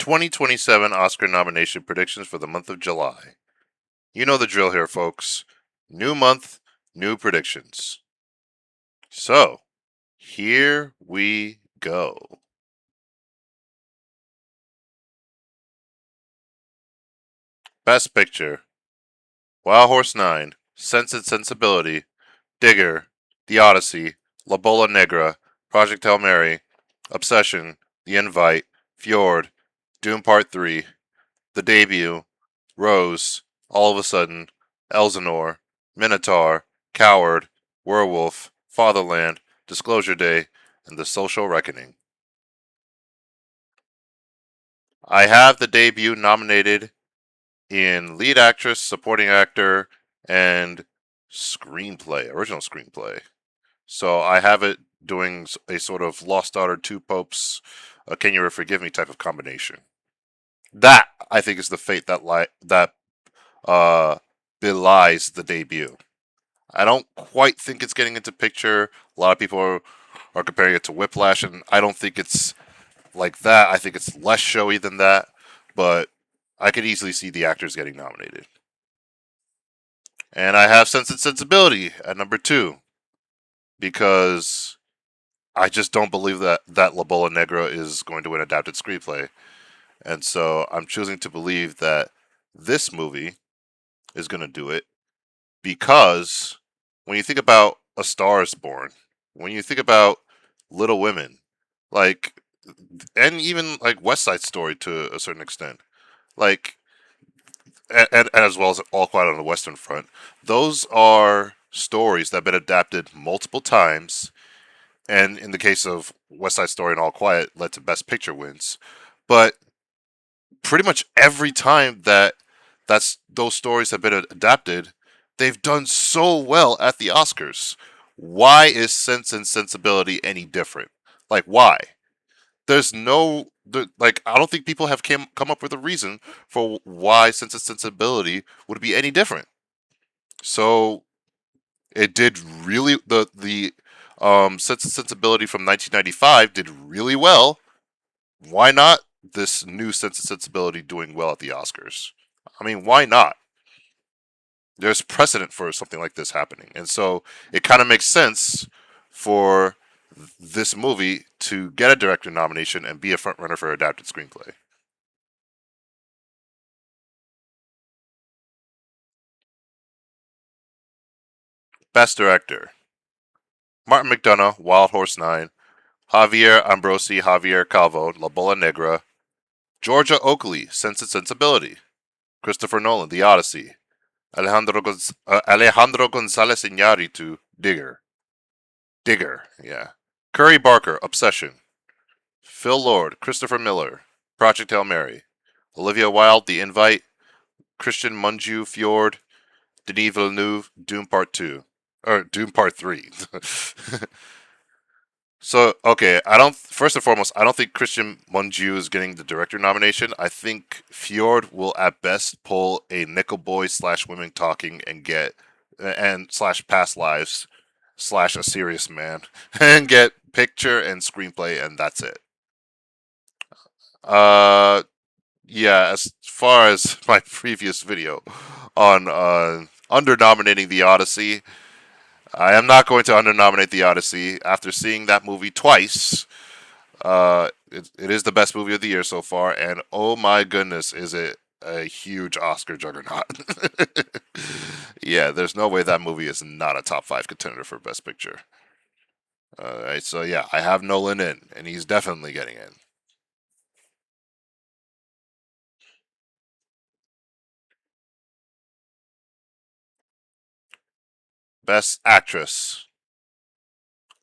2027 Oscar nomination predictions for the month of July. You know the drill here, folks. New month, new predictions. So, here we go. Best Picture: Wild Horse 9, Sense and Sensibility, Digger, The Odyssey, La Bola Negra, Project Hail Mary, Obsession, The Invite, Fjord, Doom Part 3, The Debut, Rose, All of a Sudden, Elsinore, Minotaur, Coward, Werewolf, Fatherland, Disclosure Day, and The Social Reckoning. I have The Debut nominated in lead actress, supporting actor, and screenplay, original screenplay. So I have it doing a sort of Lost Daughter, Two Popes, Can You Ever Forgive Me type of combination. That I think is the fate that uh, belies The Debut. I don't quite think it's getting into picture. A lot of people are comparing it to Whiplash, and I don't think it's like that. I think it's less showy than that, but I could easily see the actors getting nominated. And I have Sense and Sensibility at number 2 because I just don't believe that La Bola Negra is going to win adapted screenplay, and so I'm choosing to believe that this movie is going to do it because when you think about A Star Is Born, when you think about Little Women, like, and even like West Side Story to a certain extent, like, and as well as All Quiet on the Western Front, those are stories that have been adapted multiple times, and in the case of West Side Story and All Quiet, led to Best Picture wins. But pretty much every time that's those stories have been adapted, they've done so well at the Oscars. Why is Sense and Sensibility any different? Like, why? There's no like, I don't think people have come up with a reason for why Sense and Sensibility would be any different. So it did really the Sense and Sensibility from 1995 did really well. Why not this new Sense and Sensibility doing well at the Oscars? I mean, why not? There's precedent for something like this happening, and so it kind of makes sense for this movie to get a director nomination and be a frontrunner for adapted screenplay. Best Director: Martin McDonagh, Wild Horse 9, Javier Ambrosi, Javier Calvo, La Bola Negra, Georgia Oakley, Sense and Sensibility, Christopher Nolan, The Odyssey, Alejandro Gonzalez Iñárritu, Digger, yeah. Curry Barker, Obsession, Phil Lord, Christopher Miller, Project Hail Mary, Olivia Wilde, The Invite, Christian Mungiu, Fjord, Denis Villeneuve, Doom Part 2. Or Doom Part 3. So, okay, I don't. First and foremost, I don't think Christian Mungiu is getting the director nomination. I think Fjord will at best pull a Nickel Boy slash Women Talking and get and slash Past Lives slash A Serious Man and get picture and screenplay, and that's it. Uh, yeah. As far as my previous video on under nominating The Odyssey, I am not going to under nominate The Odyssey after seeing that movie twice. It is the best movie of the year so far, and oh my goodness, is it a huge Oscar juggernaut. Yeah, there's no way that movie is not a top 5 contender for Best Picture. Alright, so yeah, I have Nolan in, and he's definitely getting in. Best Actress: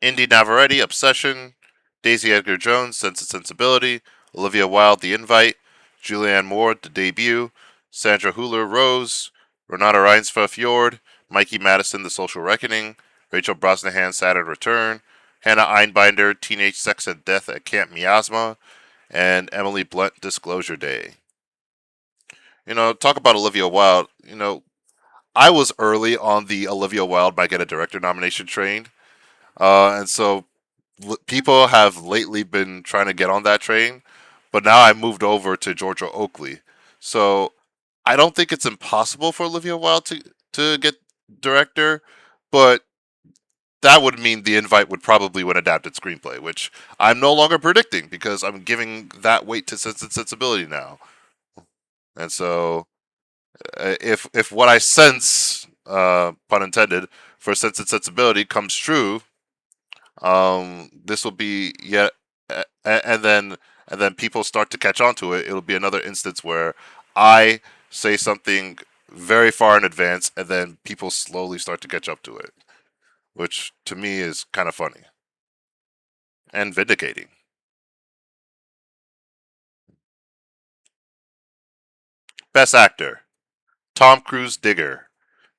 Indy Navarrete, Obsession, Daisy Edgar Jones, Sense and Sensibility, Olivia Wilde, The Invite, Julianne Moore, The Debut, Sandra Hüller, Rose, Renata Reinsva, Fjord, Mikey Madison, The Social Reckoning, Rachel Brosnahan, Saturn Return, Hannah Einbinder, Teenage Sex and Death at Camp Miasma, and Emily Blunt, Disclosure Day. Talk about Olivia Wilde. I was early on the Olivia Wilde might get a director nomination train, and so people have lately been trying to get on that train, but now I moved over to Georgia Oakley. So I don't think it's impossible for Olivia Wilde to get director, but that would mean the invite would probably win adapted screenplay, which I'm no longer predicting because I'm giving that weight to Sense and Sensibility now. And so, if what I sense, pun intended, for Sense and Sensibility comes true, this will be yet, and then people start to catch on to it. It'll be another instance where I say something very far in advance, and then people slowly start to catch up to it, which to me is kind of funny and vindicating. Best Actor: Tom Cruise, Digger;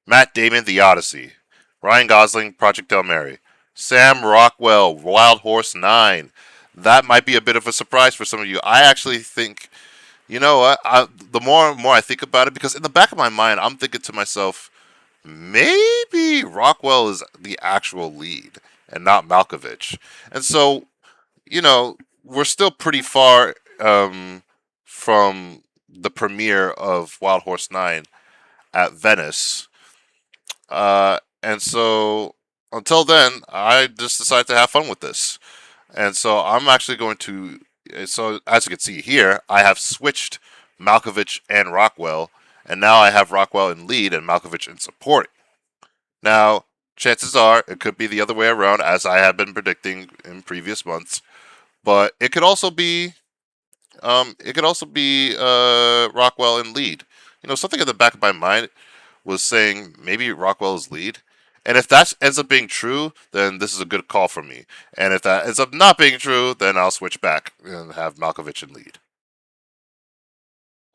Matt Damon, The Odyssey; Ryan Gosling, Project Hail Mary; Sam Rockwell, Wild Horse 9. That might be a bit of a surprise for some of you. I actually think, you know what? The more and more I think about it, because in the back of my mind, I'm thinking to myself, maybe Rockwell is the actual lead and not Malkovich. And so, we're still pretty far from the premiere of Wild Horse 9 at Venice. And so until then, I just decided to have fun with this. And so I'm actually going to. So as you can see here, I have switched Malkovich and Rockwell, and now I have Rockwell in lead and Malkovich in support. Now, chances are it could be the other way around, as I have been predicting in previous months. But it could also be Rockwell in lead. Something in the back of my mind was saying maybe Rockwell is lead. And if that ends up being true, then this is a good call for me. And if that ends up not being true, then I'll switch back and have Malkovich in lead.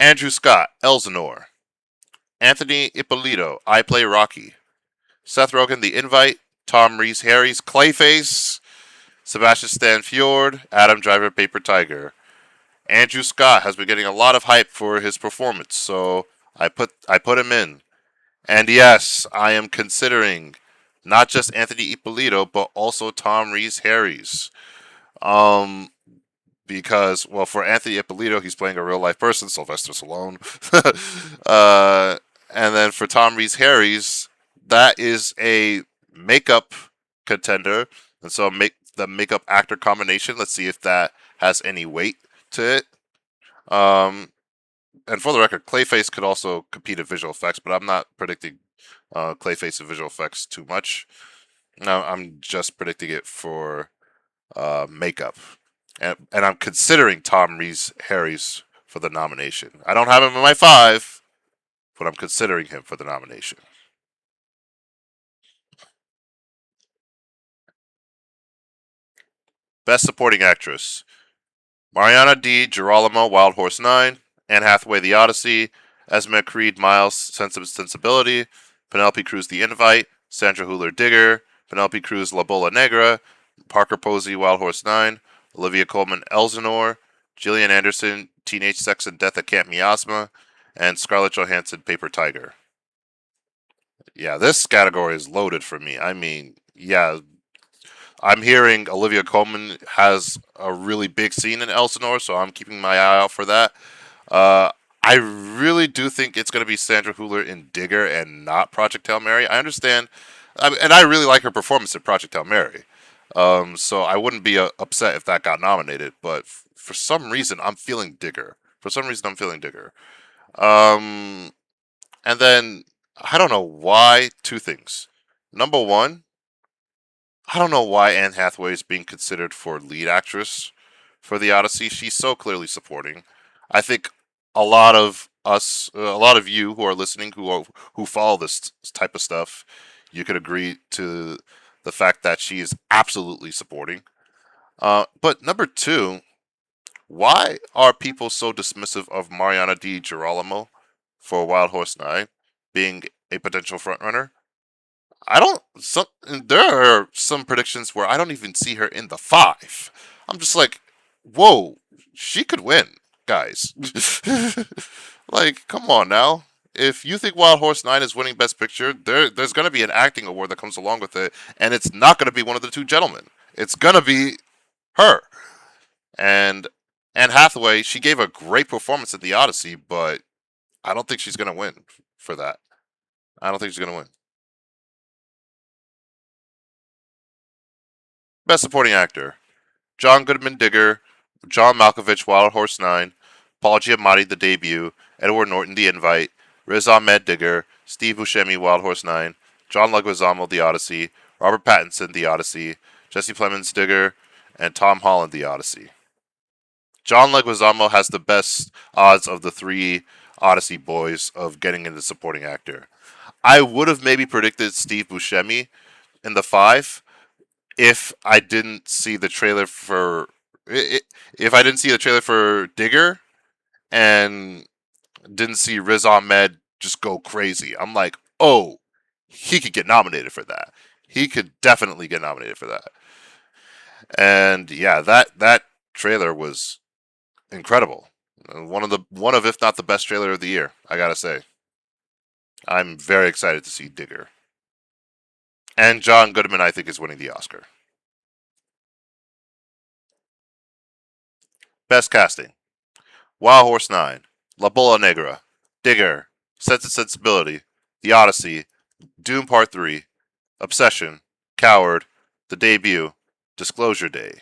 Andrew Scott, Elsinore; Anthony Ippolito, I Play Rocky; Seth Rogen, The Invite; Tom Reese Harry's Clayface; Sebastian Stan Fjord, Adam Driver, Paper Tiger. Andrew Scott has been getting a lot of hype for his performance, so I put him in. And yes, I am considering not just Anthony Ippolito, but also Tom Reese Harris. Um, because, well, for Anthony Ippolito, he's playing a real life person, Sylvester Stallone. uh, and then for Tom Reese Harris, that is a makeup contender, and so make the makeup actor combination. Let's see if that has any weight to it. Um, and for the record, Clayface could also compete in visual effects, but I'm not predicting Clayface and visual effects too much. No, I'm just predicting it for makeup, and I'm considering Tom Reese Harris for the nomination. I don't have him in my 5, but I'm considering him for the nomination. Best Supporting Actress: Mariana D. Girolamo, Wild Horse 9; Anne Hathaway, The Odyssey; Esme Creed, Miles, Sense and Sensibility; Penelope Cruz, The Invite; Sandra Hüller, Digger; Penelope Cruz, La Bola Negra; Parker Posey, Wild Horse 9; Olivia Colman, Elsinore; Gillian Anderson, Teenage Sex and Death at Camp Miasma; and Scarlett Johansson, Paper Tiger. Yeah, this category is loaded for me. I mean, yeah, I'm hearing Olivia Colman has a really big scene in Elsinore, so I'm keeping my eye out for that. Uh, I really do think it's going to be Sandra Hüller in Digger and not Project Hail Mary. I understand, and I really like her performance in Project Hail Mary. So I wouldn't be upset if that got nominated. But for some reason, I'm feeling Digger. For some reason, I'm feeling Digger. Um, and then I don't know why. Two things. Number one, I don't know why Anne Hathaway is being considered for lead actress for The Odyssey. She's so clearly supporting. I think a lot of us, a lot of you who are listening, who follow this type of stuff, you could agree to the fact that she is absolutely supporting. But number two, why are people so dismissive of Mariana Di Girolamo for Wild Horse 9 being a potential frontrunner? I don't. There are some predictions where I don't even see her in the 5. I'm just like, whoa, she could win, guys. Like, come on now. If you think Wild Horse 9 is winning Best Picture, there's going to be an acting award that comes along with it, and it's not going to be one of the two gentlemen. It's going to be her. And Anne Hathaway, she gave a great performance in The Odyssey, but I don't think she's going to win for that. I don't think she's going to win. Best Supporting Actor: John Goodman Digger, John Malkovich Wild Horse 9, Paul Giamatti The Debut, Edward Norton The Invite, Riz Ahmed Digger, Steve Buscemi Wild Horse 9, John Leguizamo The Odyssey, Robert Pattinson The Odyssey, Jesse Plemons Digger, and Tom Holland The Odyssey. John Leguizamo has the best odds of the three Odyssey boys of getting into supporting actor. I would have maybe predicted Steve Buscemi in the five if I didn't see the trailer for if I didn't see the trailer for Digger and didn't see Riz Ahmed just go crazy. I'm like, oh, he could get nominated for that. He could definitely get nominated for that. And yeah, that trailer was incredible. One of if not the best trailer of the year. I gotta say, I'm very excited to see Digger. And John Goodman, I think, is winning the Oscar. Best casting: Wild Horse 9, La Bola Negra, Digger, Sense and Sensibility, The Odyssey, Doom Part 3, Obsession, Coward, The Debut, Disclosure Day.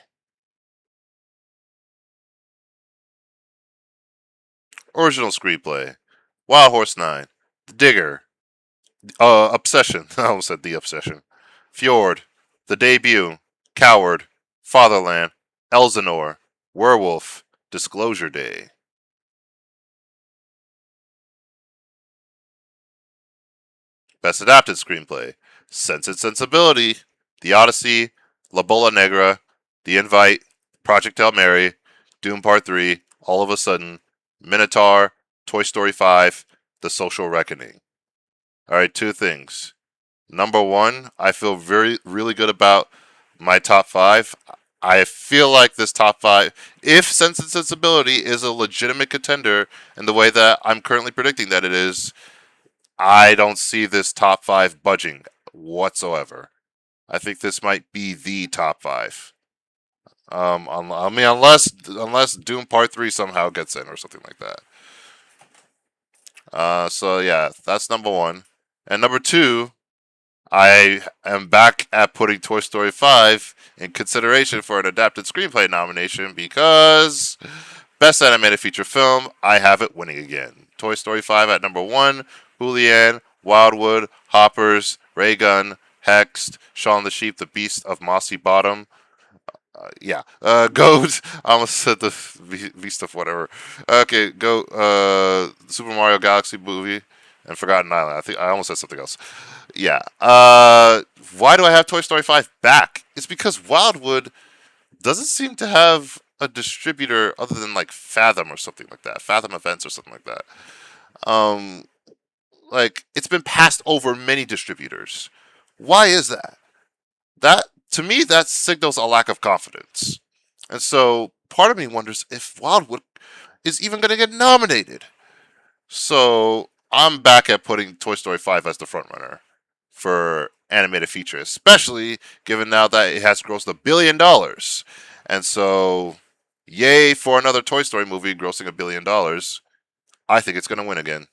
Original Screenplay: Wild Horse 9, The Digger, Obsession, I almost said The Obsession, Fjord, The Debut, Coward, Fatherland, Elsinore, Werewolf, Disclosure Day. Best Adapted Screenplay: Sense and Sensibility, The Odyssey, La Bola Negra, The Invite, Project Hail Mary, Doom Part 3, All of a Sudden, Minotaur, Toy Story 5, The Social Reckoning. Alright, two things. Number one, I feel really good about my top five. I feel like this top five, if Sense and Sensibility is a legitimate contender in the way that I'm currently predicting that it is, I don't see this top five budging whatsoever. I think this might be the top five. I mean, unless Doom Part 3 somehow gets in or something like that. So yeah, that's number one. And number two, I am back at putting Toy Story 5 in consideration for an adapted screenplay nomination because Best Animated Feature Film, I have it winning again. Toy Story 5 at number one, Julianne, Wildwood, Hoppers, Ray Gun, Hexed, Shaun the Sheep, The Beast of Mossy Bottom. Yeah. Goat. I almost said the Beast of whatever. Okay, go. Super Mario Galaxy movie and Forgotten Island. I think I almost said something else. Yeah. Why do I have Toy Story 5 back? It's because Wildwood doesn't seem to have a distributor other than like Fathom or something like that. Fathom Events or something like that. Um, like it's been passed over many distributors. Why is that? That to me that signals a lack of confidence. And so part of me wonders if Wildwood is even going to get nominated. So I'm back at putting Toy Story 5 as the frontrunner for animated feature, especially given now that it has grossed $1 billion. And so, yay for another Toy Story movie grossing $1 billion. I think it's going to win again.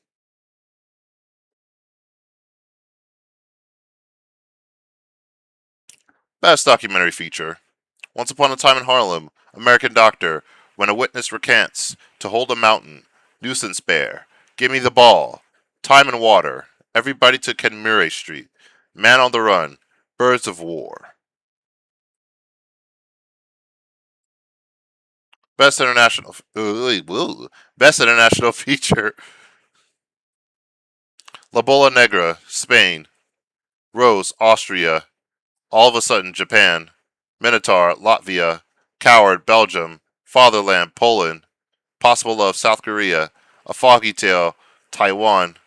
Best documentary feature: Once Upon a Time in Harlem, American Doctor, When a Witness Recants, To Hold a Mountain, Nuisance Bear, Gimme the Ball, Time and Water, Everybody to Kenmure Street, Man on the Run, Birds of War. Best international, best international feature: La Bola Negra, Spain; Rose, Austria; All of a Sudden, Japan; Minotaur, Latvia; Coward, Belgium; Fatherland, Poland; Possible Love, South Korea; A Foggy Tale, Taiwan;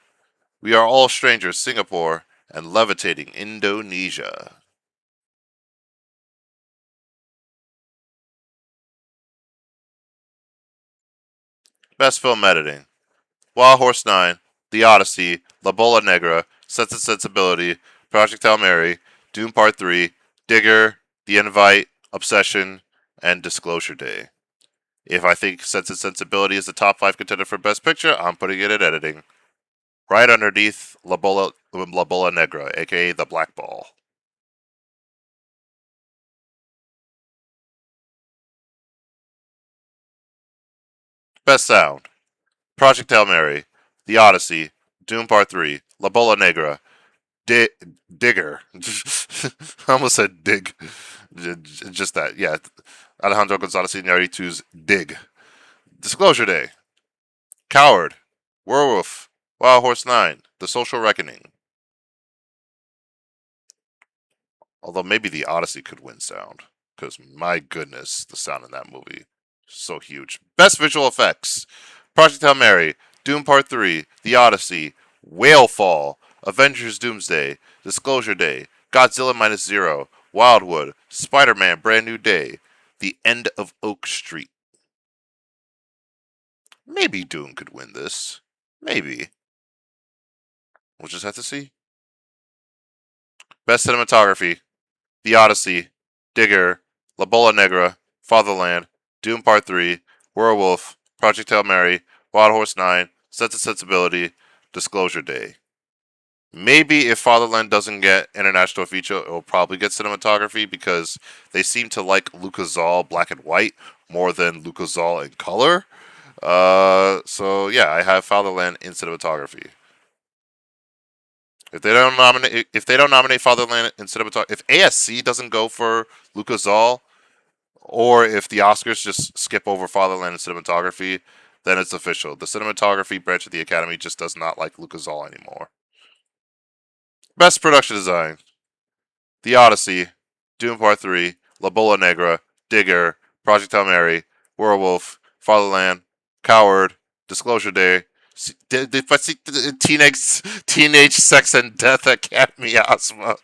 We Are All Strangers, Singapore; and Levitating, Indonesia. Best film editing: Wild Horse 9, The Odyssey, La Bola Negra, Sense and Sensibility, Project Hail Mary, Doom Part 3, Digger, The Invite, Obsession, and Disclosure Day. If I think Sense and Sensibility is the top 5 contender for Best Picture, I'm putting it in editing. Right underneath La Bola Negra, aka the Black Ball. Best Sound: Project Hail Mary, The Odyssey, Doom Part 3, La Bola Negra, Digger. I almost said Dig. Just that, yeah. Alejandro Gonzalez Iñárritu's Dig. Disclosure Day, Coward, Werewolf, Wild Horse 9, The Social Reckoning. Although maybe The Odyssey could win sound. Because my goodness, the sound in that movie. So huge. Best Visual Effects: Project Hail Mary, Doom Part 3, The Odyssey, Whalefall, Avengers Doomsday, Disclosure Day, Godzilla Minus Zero, Wildwood, Spider-Man Brand New Day, The End of Oak Street. Maybe Doom could win this. Maybe. We'll just have to see. Best Cinematography: The Odyssey, Digger, La Bola Negra, Fatherland, Doom Part 3, Werewolf, Project Hail Mary, Wild Horse 9, Sense and Sensibility, Disclosure Day. Maybe if Fatherland doesn't get international feature, it'll probably get cinematography because they seem to like Lucas Zoll black and white more than Lucas Zoll in color. So yeah, I have Fatherland in cinematography. If they don't nominate Fatherland in cinematography, if ASC doesn't go for Lucas Zoll, or if the Oscars just skip over Fatherland and cinematography, then it's official. The cinematography branch of the Academy just does not like Lucas Zoll anymore. Best Production Design: The Odyssey, Doom Part 3, La Bola Negra, Digger, Project Hail Mary, Werewolf, Fatherland, Coward, Disclosure Day, Teenage Sex and Death Academy Asthma.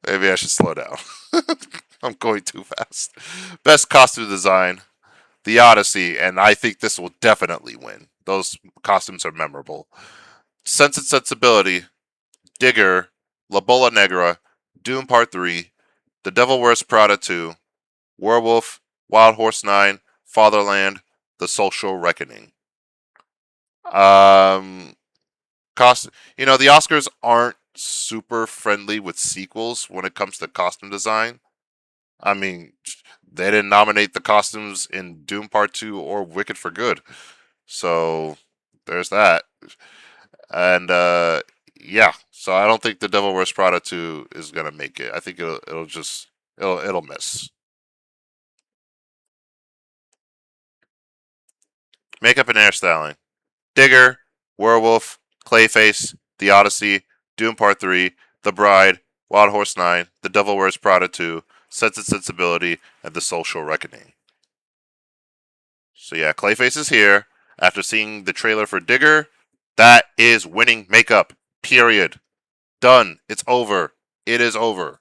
Maybe I should slow down. I'm going too fast. Best Costume Design: The Odyssey, and I think this will definitely win. Those costumes are memorable. Sense and Sensibility, Digger, La Bola Negra, Doom Part 3, The Devil Wears Prada 2, Werewolf, Wild Horse 9, Fatherland, The Social Reckoning. Um, the Oscars aren't super friendly with sequels when it comes to costume design. I mean, they didn't nominate the costumes in Doom Part 2 or Wicked for Good. So there's that. And yeah, so I don't think The Devil Wears Prada 2 is going to make it. I think it'll miss. Makeup and hairstyling: Digger, Werewolf, Clayface, The Odyssey, Doom Part 3, The Bride, Wild Horse 9, The Devil Wears Prada 2, Sense and Sensibility, and The Social Reckoning. So yeah, Clayface is here. After seeing the trailer for Digger, that is winning makeup. Period. Done. It's over. It is over.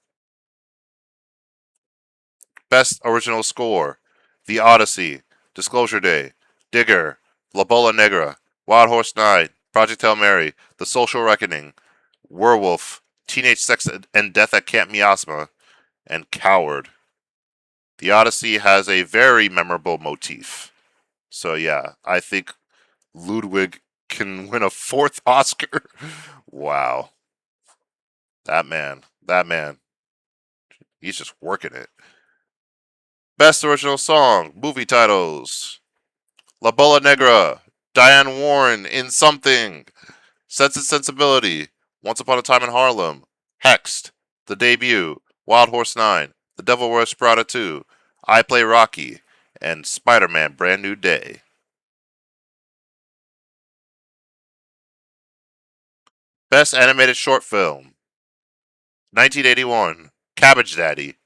Best Original Score: The Odyssey, Disclosure Day, Digger, La Bola Negra, Wild Horse 9, Project Hail Mary, The Social Reckoning, Werewolf, Teenage Sex and Death at Camp Miasma, and Coward. The Odyssey has a very memorable motif. So yeah, I think Ludwig can win a fourth Oscar. Wow. That man, he's just working it. Best Original Song, Movie Titles: La Bola Negra, Diane Warren in Something, Sense and Sensibility, Once Upon a Time in Harlem, Hexed, The Debut, Wild Horse 9, The Devil Wears Prada 2, I Play Rocky, and Spider-Man Brand New Day. Best Animated Short Film: 1981, Cabbage Daddy,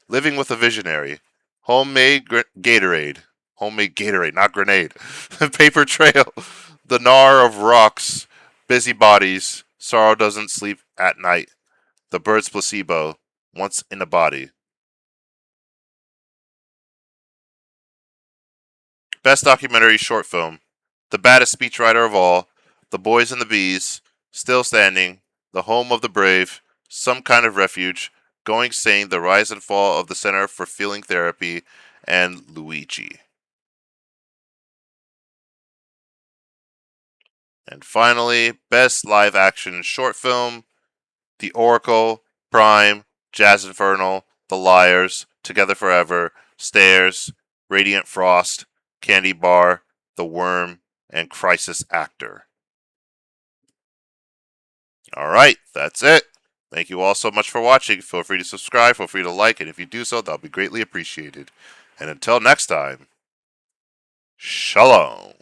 Living with a Visionary, Gatorade, Homemade Gatorade, not grenade, Paper Trail, The Gnar of Rocks, Busybodies, Sorrow Doesn't Sleep at Night, The Bird's Placebo, Once in a Body. Best Documentary Short Film: The Baddest Speechwriter of All, The Boys and the Bees, Still Standing, The Home of the Brave, Some Kind of Refuge, Going Sane, The Rise and Fall of the Center for Feeling Therapy, and Luigi. And finally, Best Live Action Short Film: The Oracle, Prime, Jazz Infernal, The Liars, Together Forever, Stairs, Radiant Frost, Candy Bar, The Worm, and Crisis Actor. Alright, that's it. Thank you all so much for watching. Feel free to subscribe, feel free to like, and if you do so, that'll be greatly appreciated. And until next time, Shalom.